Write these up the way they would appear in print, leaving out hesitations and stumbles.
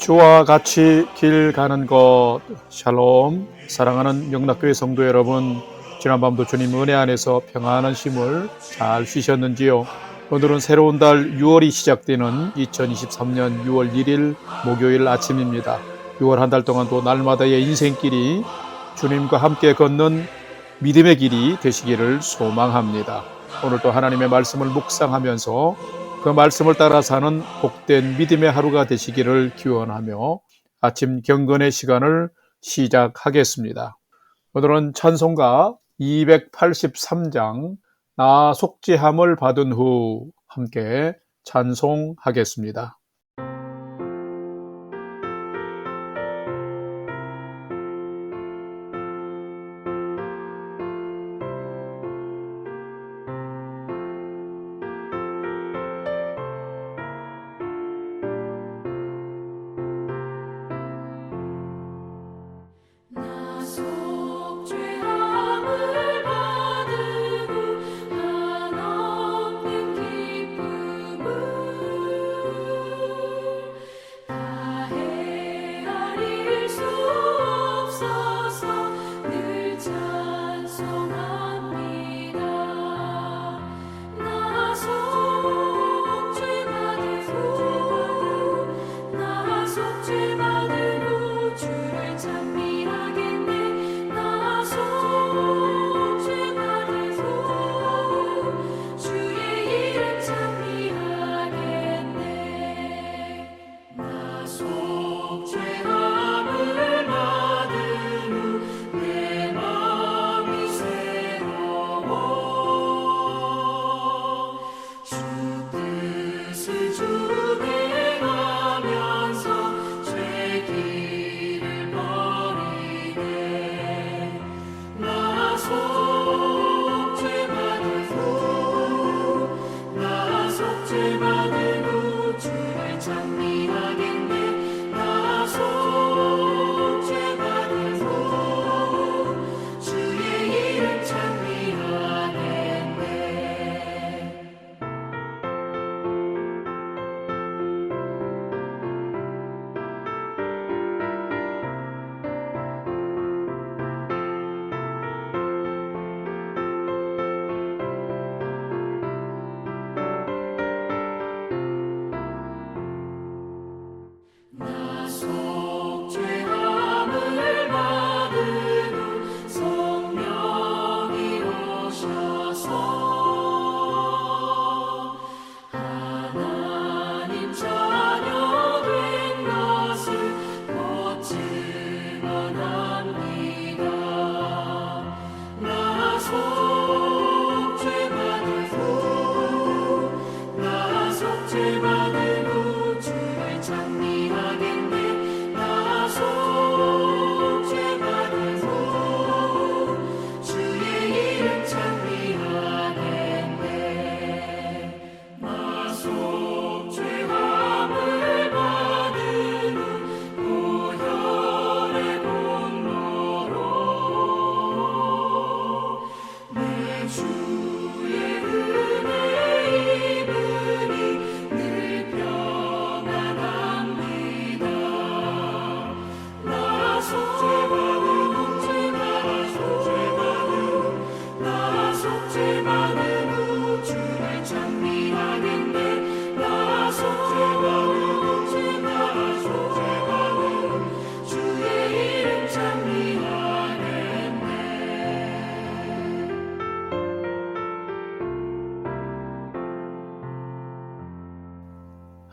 주와 같이 길 가는 것. 샬롬. 사랑하는 영락교회 성도 여러분, 지난밤도 주님 은혜 안에서 평안한 쉼을 잘 쉬셨는지요? 오늘은 새로운 달 6월이 시작되는 2023년 6월 1일 목요일 아침입니다. 6월 한 달 동안도 날마다의 인생길이 주님과 함께 걷는 믿음의 길이 되시기를 소망합니다. 오늘도 하나님의 말씀을 묵상하면서 그 말씀을 따라 사는 복된 믿음의 하루가 되시기를 기원하며 아침 경건의 시간을 시작하겠습니다. 오늘은 찬송가 283장 나 속죄함을 받은 후 함께 찬송하겠습니다.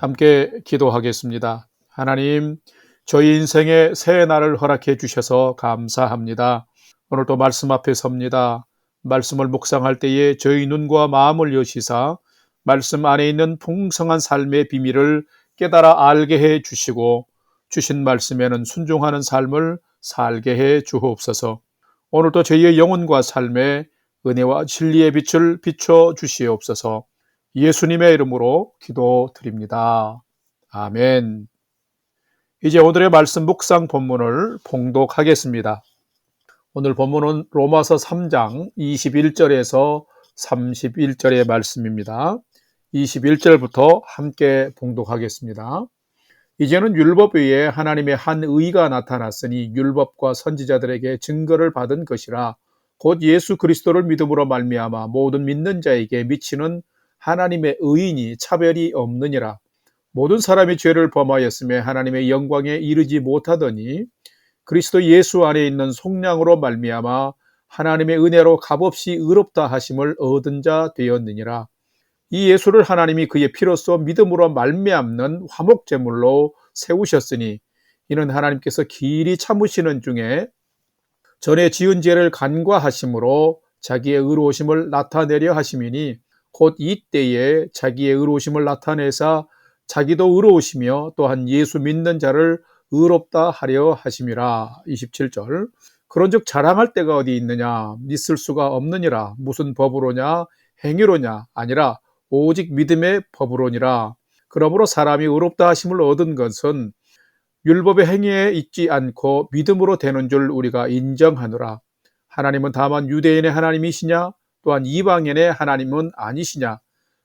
함께 기도하겠습니다. 하나님, 저희 인생에 새 날을 허락해 주셔서 감사합니다. 오늘도 말씀 앞에 섭니다. 말씀을 묵상할 때에 저희 눈과 마음을 여시사 말씀 안에 있는 풍성한 삶의 비밀을 깨달아 알게 해 주시고 주신 말씀에는 순종하는 삶을 살게 해 주옵소서. 오늘도 저희의 영혼과 삶에 은혜와 진리의 빛을 비춰 주시옵소서. 예수님의 이름으로 기도드립니다. 아멘. 이제 오늘의 말씀 묵상 본문을 봉독하겠습니다. 오늘 본문은 로마서 3장 21절에서 31절의 말씀입니다. 21절부터 함께 봉독하겠습니다. 이제는 율법 외에 하나님의 한 의가 나타났으니 율법과 선지자들에게 증거를 받은 것이라. 곧 예수 그리스도를 믿음으로 말미암아 모든 믿는 자에게 미치는 하나님의 의인이 차별이 없느니라. 모든 사람이 죄를 범하였음에 하나님의 영광에 이르지 못하더니 그리스도 예수 안에 있는 속량으로 말미암아 하나님의 은혜로 값없이 의롭다 하심을 얻은 자 되었느니라. 이 예수를 하나님이 그의 피로써 믿음으로 말미암는 화목제물로 세우셨으니 이는 하나님께서 길이 참으시는 중에 전에 지은 죄를 간과하심으로 자기의 의로우심을 나타내려 하심이니 곧 이때에 자기의 의로우심을 나타내사 자기도 의로우시며 또한 예수 믿는 자를 의롭다 하려 하심이라. 27절. 그런즉 자랑할 때가 어디 있느냐? 있을 수가 없느니라. 무슨 법으로냐? 행위로냐? 아니라 오직 믿음의 법으로니라. 그러므로 사람이 의롭다 하심을 얻은 것은 율법의 행위에 있지 않고 믿음으로 되는 줄 우리가 인정하노라. 하나님은 다만 유대인의 하나님이시냐? 또한 이방인의 하나님은 아니시냐?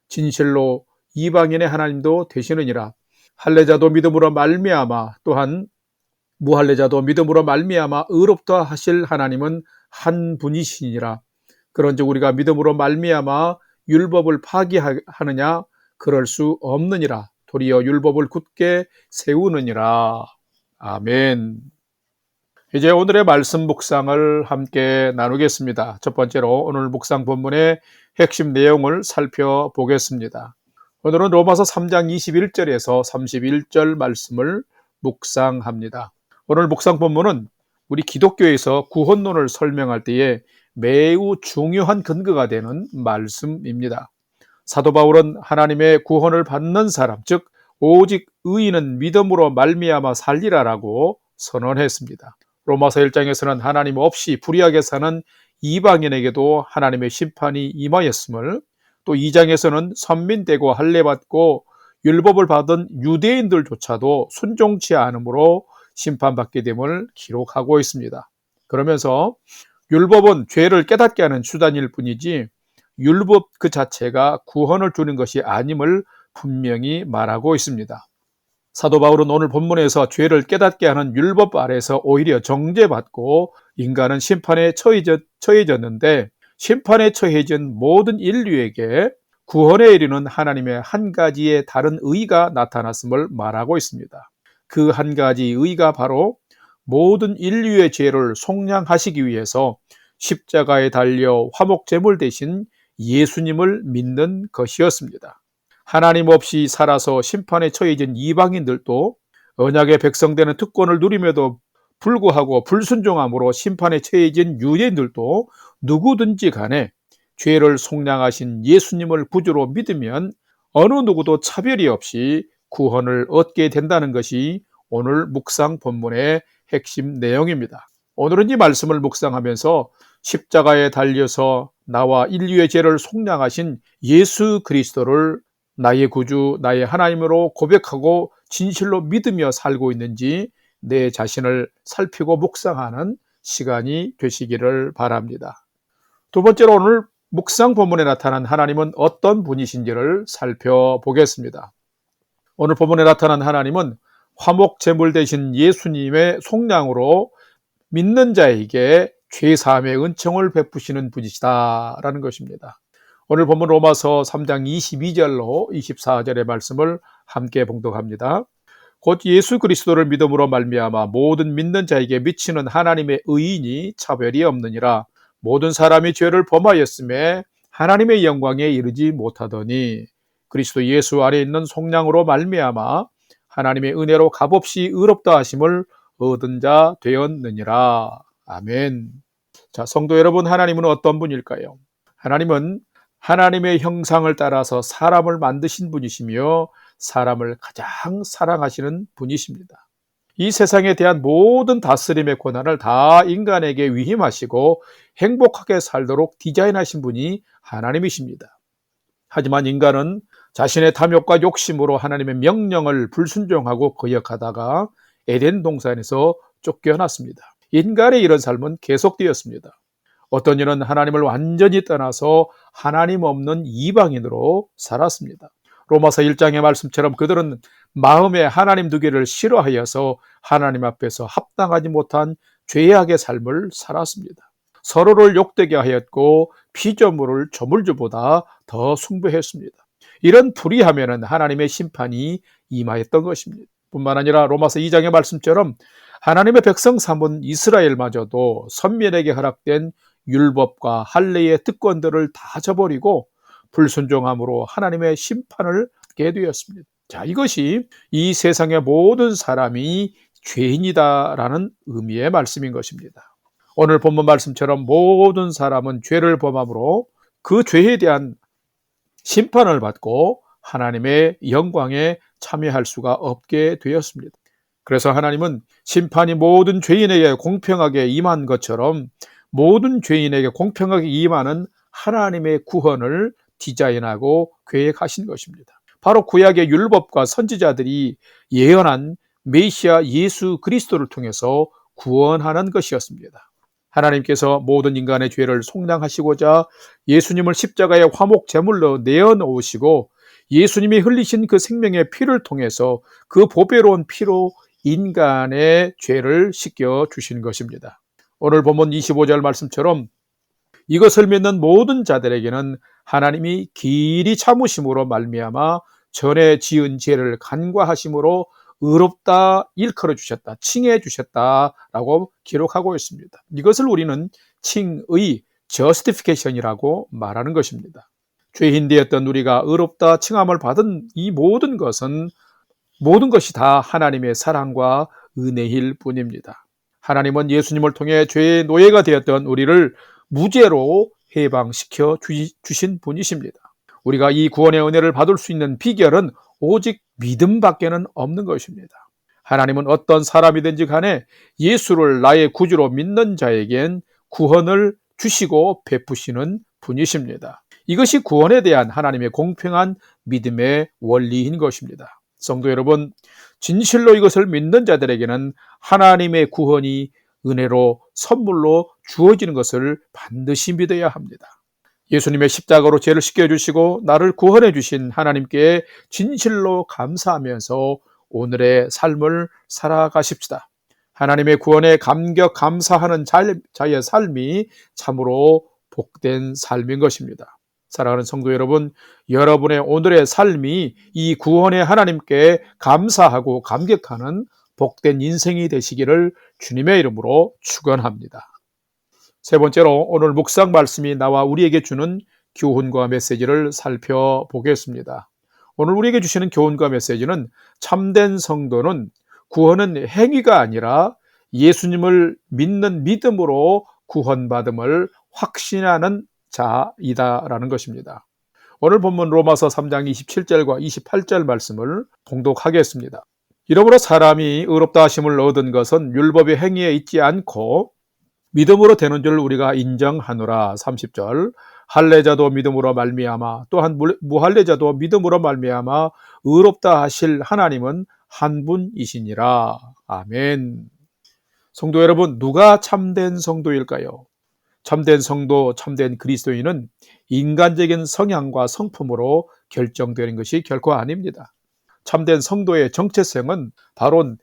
진실로 이방인의 하나님도 되시느니라. 할례자도 믿음으로 말미암아 또한 무할례자도 믿음으로 말미암아 의롭다 하실 하나님은 한 분이시니라. 그런즉 우리가 믿음으로 말미암아 율법을 파기하느냐? 그럴 수 없느니라. 도리어 율법을 굳게 세우느니라. 아멘. 이제 오늘의 말씀 묵상을 함께 나누겠습니다. 첫 번째로 오늘 묵상 본문의 핵심 내용을 살펴보겠습니다. 오늘은 로마서 3장 21절에서 31절 말씀을 묵상합니다. 오늘 묵상 본문은 우리 기독교에서 구원론을 설명할 때에 매우 중요한 근거가 되는 말씀입니다. 사도 바울은 하나님의 구원을 받는 사람, 즉 오직 의인은 믿음으로 말미암아 살리라라고 선언했습니다. 로마서 1장에서는 하나님 없이 불의하게 사는 이방인에게도 하나님의 심판이 임하였음을, 또 2장에서는 선민되고 할례받고 율법을 받은 유대인들조차도 순종치 않으므로 심판받게 됨을 기록하고 있습니다. 그러면서 율법은 죄를 깨닫게 하는 수단일 뿐이지 율법 그 자체가 구원을 주는 것이 아님을 분명히 말하고 있습니다. 사도 바울은 오늘 본문에서 죄를 깨닫게 하는 율법 아래서 오히려 정죄받고 인간은 심판에 처해졌는데, 심판에 처해진 모든 인류에게 구원에 이르는 하나님의 한 가지의 다른 의가 나타났음을 말하고 있습니다. 그 한 가지 의가 바로 모든 인류의 죄를 속량하시기 위해서 십자가에 달려 화목제물 대신 예수님을 믿는 것이었습니다. 하나님 없이 살아서 심판에 처해진 이방인들도 언약의 백성되는 특권을 누림에도 불구하고 불순종함으로 심판에 처해진 유대인들도 누구든지 간에 죄를 속량하신 예수님을 구주로 믿으면 어느 누구도 차별이 없이 구원을 얻게 된다는 것이 오늘 묵상 본문의 핵심 내용입니다. 오늘은 이 말씀을 묵상하면서 십자가에 달려서 나와 인류의 죄를 속량하신 예수 그리스도를 나의 구주, 나의 하나님으로 고백하고 진실로 믿으며 살고 있는지 내 자신을 살피고 묵상하는 시간이 되시기를 바랍니다. 두 번째로 오늘 묵상 본문에 나타난 하나님은 어떤 분이신지를 살펴보겠습니다. 오늘 본문에 나타난 하나님은 화목제물 되신 예수님의 속량으로 믿는 자에게 죄사함의 은총을 베푸시는 분이시다라는 것입니다. 오늘 본문 로마서 3장 22절로 24절의 말씀을 함께 봉독합니다. 곧 예수 그리스도를 믿음으로 말미암아 모든 믿는 자에게 미치는 하나님의 의인이 차별이 없느니라. 모든 사람이 죄를 범하였음에 하나님의 영광에 이르지 못하더니 그리스도 예수 안에 있는 속량으로 말미암아 하나님의 은혜로 값없이 의롭다 하심을 얻은 자 되었느니라. 아멘. 자, 성도 여러분, 하나님은 어떤 분일까요? 하나님은 하나님의 형상을 따라서 사람을 만드신 분이시며 사람을 가장 사랑하시는 분이십니다. 이 세상에 대한 모든 다스림의 권한을 다 인간에게 위임하시고 행복하게 살도록 디자인하신 분이 하나님이십니다. 하지만 인간은 자신의 탐욕과 욕심으로 하나님의 명령을 불순종하고 거역하다가 에덴 동산에서 쫓겨났습니다. 인간의 이런 삶은 계속되었습니다. 어떤 이는 하나님을 완전히 떠나서 하나님 없는 이방인으로 살았습니다. 로마서 1장의 말씀처럼 그들은 마음에 하나님 두기를 싫어하여서 하나님 앞에서 합당하지 못한 죄악의 삶을 살았습니다. 서로를 욕되게 하였고 피조물을 조물주보다 더 숭배했습니다. 이런 불의하면은 하나님의 심판이 임하였던 것입니다. 뿐만 아니라 로마서 2장의 말씀처럼 하나님의 백성 삼은 이스라엘마저도 선민에게 허락된 율법과 할례의 특권들을 다 저버리고 불순종함으로 하나님의 심판을 받게 되었습니다. 자, 이것이 이 세상의 모든 사람이 죄인이다라는 의미의 말씀인 것입니다. 오늘 본문 말씀처럼 모든 사람은 죄를 범함으로 그 죄에 대한 심판을 받고 하나님의 영광에 참여할 수가 없게 되었습니다. 그래서 하나님은 심판이 모든 죄인에게 공평하게 임한 것처럼 모든 죄인에게 공평하게 임하는 하나님의 구원을 디자인하고 계획하신 것입니다. 바로 구약의 율법과 선지자들이 예언한 메시아 예수 그리스도를 통해서 구원하는 것이었습니다. 하나님께서 모든 인간의 죄를 속량하시고자 예수님을 십자가의 화목 제물로 내어놓으시고 예수님이 흘리신 그 생명의 피를 통해서 그 보배로운 피로 인간의 죄를 씻겨 주신 것입니다. 오늘 본문 25절 말씀처럼 이것을 믿는 모든 자들에게는 하나님이 길이 참으심으로 말미암아 전에 지은 죄를 간과하심으로 의롭다 일컬어 주셨다, 칭해 주셨다라고 기록하고 있습니다. 이것을 우리는 칭의, justification이라고 말하는 것입니다. 죄인 되었던 우리가 의롭다 칭함을 받은 이 모든 것이 다 하나님의 사랑과 은혜일 뿐입니다. 하나님은 예수님을 통해 죄의 노예가 되었던 우리를 무죄로 해방시켜 주신 분이십니다. 우리가 이 구원의 은혜를 받을 수 있는 비결은 오직 믿음밖에는 없는 것입니다. 하나님은 어떤 사람이든지 간에 예수를 나의 구주로 믿는 자에겐 구원을 주시고 베푸시는 분이십니다. 이것이 구원에 대한 하나님의 공평한 믿음의 원리인 것입니다. 성도 여러분, 진실로 이것을 믿는 자들에게는 하나님의 구원이 은혜로 선물로 주어지는 것을 반드시 믿어야 합니다. 예수님의 십자가로 죄를 씻겨주시고 나를 구원해 주신 하나님께 진실로 감사하면서 오늘의 삶을 살아가십시다. 하나님의 구원에 감격 감사하는 자의 삶이 참으로 복된 삶인 것입니다. 사랑하는 성도 여러분, 여러분의 오늘의 삶이 이 구원의 하나님께 감사하고 감격하는 복된 인생이 되시기를 주님의 이름으로 축원합니다. 세 번째로 오늘 묵상 말씀이 나와 우리에게 주는 교훈과 메시지를 살펴보겠습니다. 오늘 우리에게 주시는 교훈과 메시지는 참된 성도는 구원은 행위가 아니라 예수님을 믿는 믿음으로 구원받음을 확신하는 자이다라는 것입니다. 오늘 본문 로마서 3장 27절과 28절 말씀을 봉독하겠습니다. 이러므로 사람이 의롭다 하심을 얻은 것은 율법의 행위에 있지 않고 믿음으로 되는 줄 우리가 인정하노라. 30절 할례자도 믿음으로 말미암아 또한 무할례자도 믿음으로 말미암아 의롭다 하실 하나님은 한 분이시니라. 아멘. 성도 여러분, 누가 참된 성도일까요? 참된 성도, 참된 그리스도인은 인간적인 성향과 성품으로 결정되는 것이 결코 아닙니다. 참된 성도의 정체성은 바로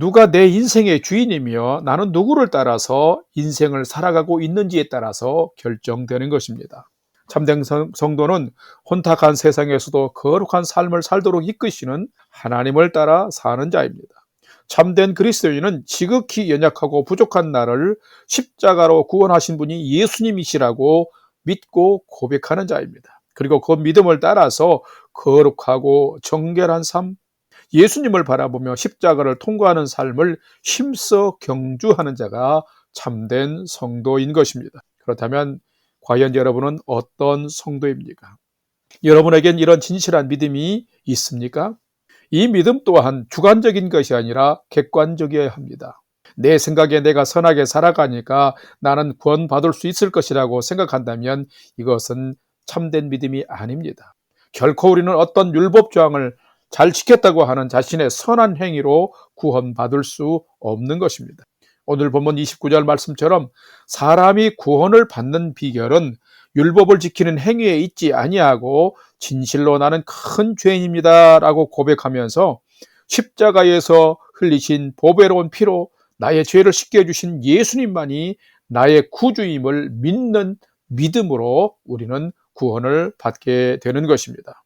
누가 내 인생의 주인이며 나는 누구를 따라서 인생을 살아가고 있는지에 따라서 결정되는 것입니다. 참된 성도는 혼탁한 세상에서도 거룩한 삶을 살도록 이끄시는 하나님을 따라 사는 자입니다. 참된 그리스도인은 지극히 연약하고 부족한 나를 십자가로 구원하신 분이 예수님이시라고 믿고 고백하는 자입니다. 그리고 그 믿음을 따라서 거룩하고 정결한 삶, 예수님을 바라보며 십자가를 통과하는 삶을 힘써 경주하는 자가 참된 성도인 것입니다. 그렇다면 과연 여러분은 어떤 성도입니까? 여러분에겐 이런 진실한 믿음이 있습니까? 이 믿음 또한 주관적인 것이 아니라 객관적이어야 합니다. 내 생각에 내가 선하게 살아가니까 나는 구원받을 수 있을 것이라고 생각한다면 이것은 참된 믿음이 아닙니다. 결코 우리는 어떤 율법 조항을 잘 지켰다고 하는 자신의 선한 행위로 구원받을 수 없는 것입니다. 오늘 본문 29절 말씀처럼 사람이 구원을 받는 비결은 율법을 지키는 행위에 있지 아니하고 진실로 나는 큰 죄인입니다 라고 고백하면서 십자가에서 흘리신 보배로운 피로 나의 죄를 씻게 해주신 예수님만이 나의 구주임을 믿는 믿음으로 우리는 구원을 받게 되는 것입니다.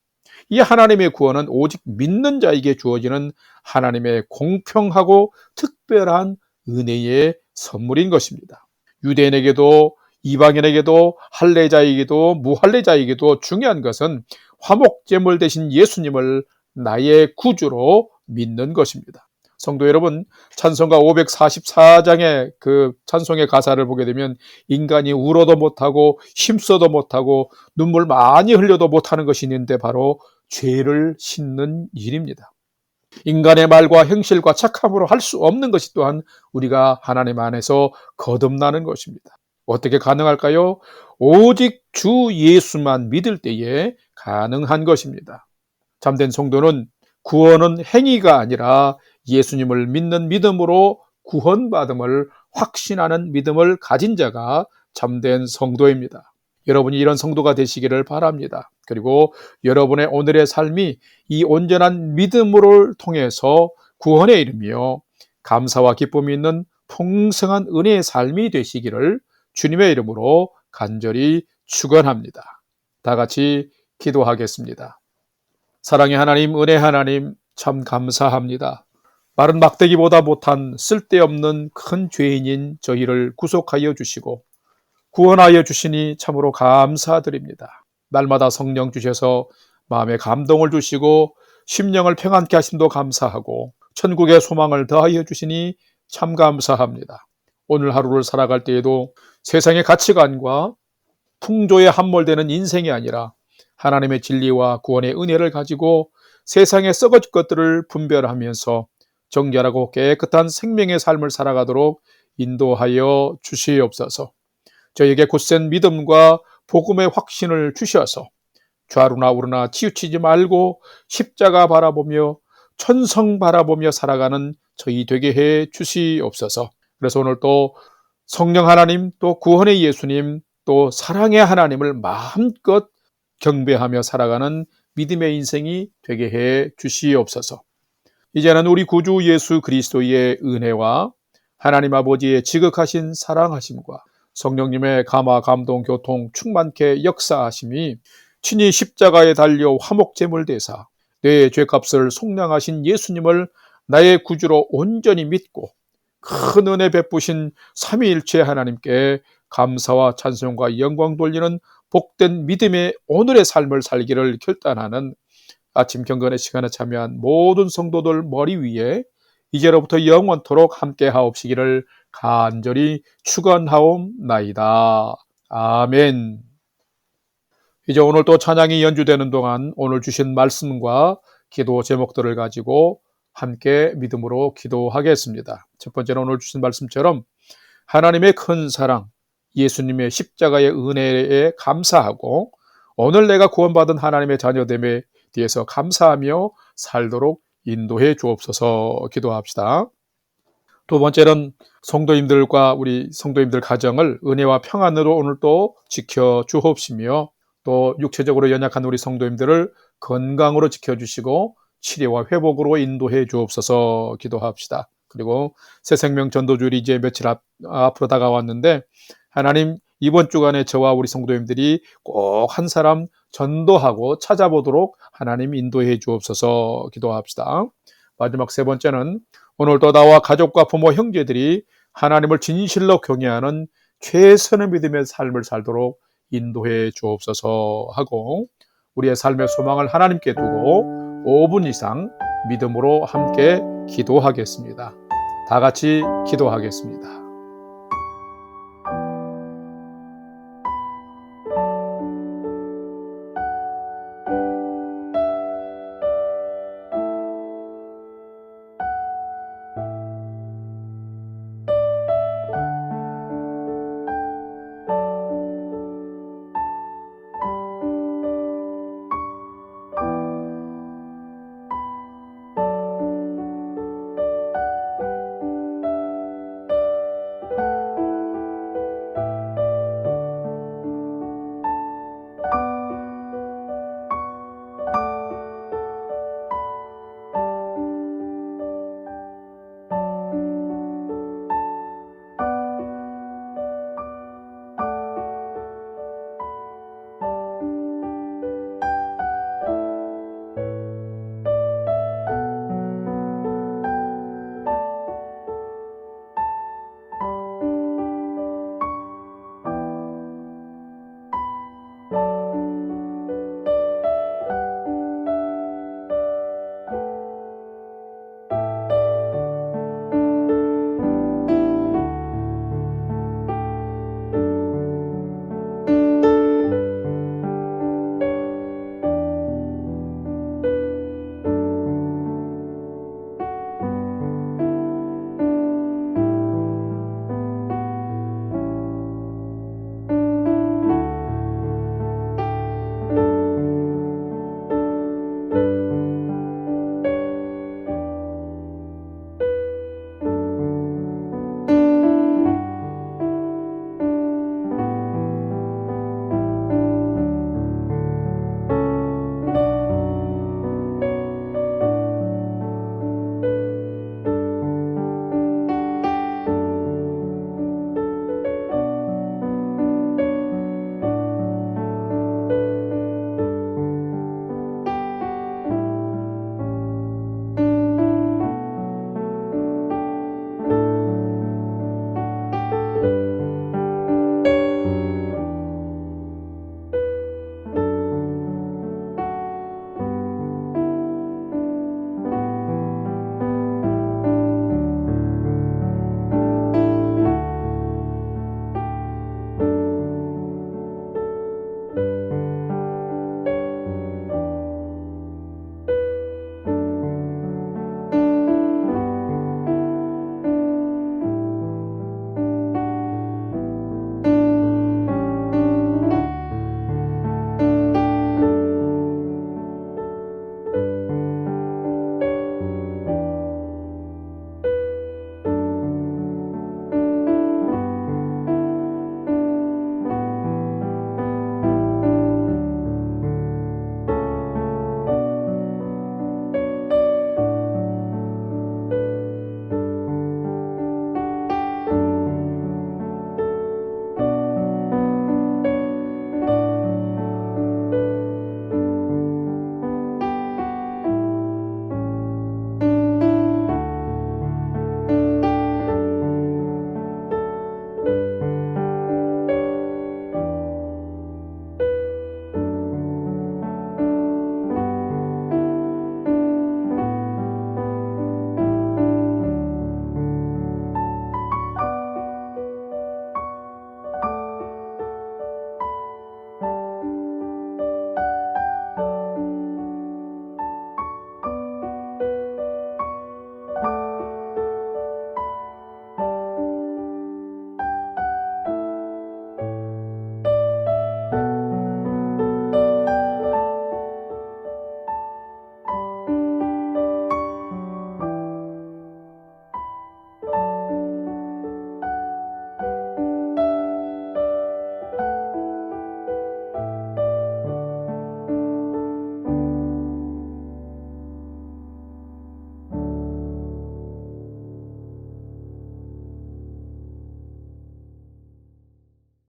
이 하나님의 구원은 오직 믿는 자에게 주어지는 하나님의 공평하고 특별한 은혜의 선물인 것입니다. 유대인에게도 이방인에게도 할례자에게도 무할례자에게도 중요한 것은 화목제물 대신 예수님을 나의 구주로 믿는 것입니다. 성도 여러분, 찬송가 544장의 그 찬송의 가사를 보게 되면 인간이 울어도 못하고 힘써도 못하고 눈물 많이 흘려도 못하는 것이 있는데 바로 죄를 씻는 일입니다. 인간의 말과 행실과 착함으로 할 수 없는 것이 또한 우리가 하나님 안에서 거듭나는 것입니다. 어떻게 가능할까요? 오직 주 예수만 믿을 때에 가능한 것입니다. 참된 성도는 구원은 행위가 아니라 예수님을 믿는 믿음으로 구원받음을 확신하는 믿음을 가진 자가 참된 성도입니다. 여러분이 이런 성도가 되시기를 바랍니다. 그리고 여러분의 오늘의 삶이 이 온전한 믿음을 통해서 구원에 이르며 감사와 기쁨이 있는 풍성한 은혜의 삶이 되시기를 주님의 이름으로 간절히 축원합니다. 다 같이 기도하겠습니다. 사랑의 하나님, 은혜 하나님, 참 감사합니다. 마른 막대기보다 못한 쓸데없는 큰 죄인인 저희를 구속하여 주시고 구원하여 주시니 참으로 감사드립니다. 날마다 성령 주셔서 마음에 감동을 주시고 심령을 평안케 하심도 감사하고 천국의 소망을 더하여 주시니 참 감사합니다. 오늘 하루를 살아갈 때에도 세상의 가치관과 풍조에 함몰되는 인생이 아니라 하나님의 진리와 구원의 은혜를 가지고 세상의 썩어질 것들을 분별하면서 정결하고 깨끗한 생명의 삶을 살아가도록 인도하여 주시옵소서. 저에게 굳센 믿음과 복음의 확신을 주셔서 좌루나 우루나 치우치지 말고 십자가 바라보며 천성 바라보며 살아가는 저희 되게 해 주시옵소서. 그래서 오늘 또 성령 하나님, 또 구원의 예수님, 또 사랑의 하나님을 마음껏 경배하며 살아가는 믿음의 인생이 되게 해 주시옵소서. 이제는 우리 구주 예수 그리스도의 은혜와 하나님 아버지의 지극하신 사랑하심과 성령님의 감화, 감동, 교통, 충만케 역사하심이 친히 십자가에 달려 화목제물 되사 내 죄값을 속량하신 예수님을 나의 구주로 온전히 믿고 큰 은혜 베푸신 삼위일체 하나님께 감사와 찬송과 영광 돌리는 복된 믿음의 오늘의 삶을 살기를 결단하는 아침 경건의 시간에 참여한 모든 성도들 머리 위에 이제로부터 영원토록 함께 하옵시기를 간절히 축원하옵나이다. 아멘. 이제 오늘 또 찬양이 연주되는 동안 오늘 주신 말씀과 기도 제목들을 가지고 함께 믿음으로 기도하겠습니다. 첫 번째는 오늘 주신 말씀처럼 하나님의 큰 사랑, 예수님의 십자가의 은혜에 감사하고 오늘 내가 구원받은 하나님의 자녀됨에 대해서 감사하며 살도록 인도해 주옵소서. 기도합시다. 두 번째는 성도님들과 우리 성도님들 가정을 은혜와 평안으로 오늘 또 지켜 주옵시며 또 육체적으로 연약한 우리 성도님들을 건강으로 지켜주시고 치료와 회복으로 인도해 주옵소서. 기도합시다. 그리고 새생명 전도주일이 이제 며칠 앞으로 다가왔는데 하나님 이번 주간에 저와 우리 성도님들이 꼭 한 사람 전도하고 찾아보도록 하나님 인도해 주옵소서. 기도합시다. 마지막 세 번째는 오늘도 나와 가족과 부모 형제들이 하나님을 진실로 경외하는 최선의 믿음의 삶을 살도록 인도해 주옵소서 하고 우리의 삶의 소망을 하나님께 두고 5분 이상 믿음으로 함께 기도하겠습니다. 다 같이 기도하겠습니다.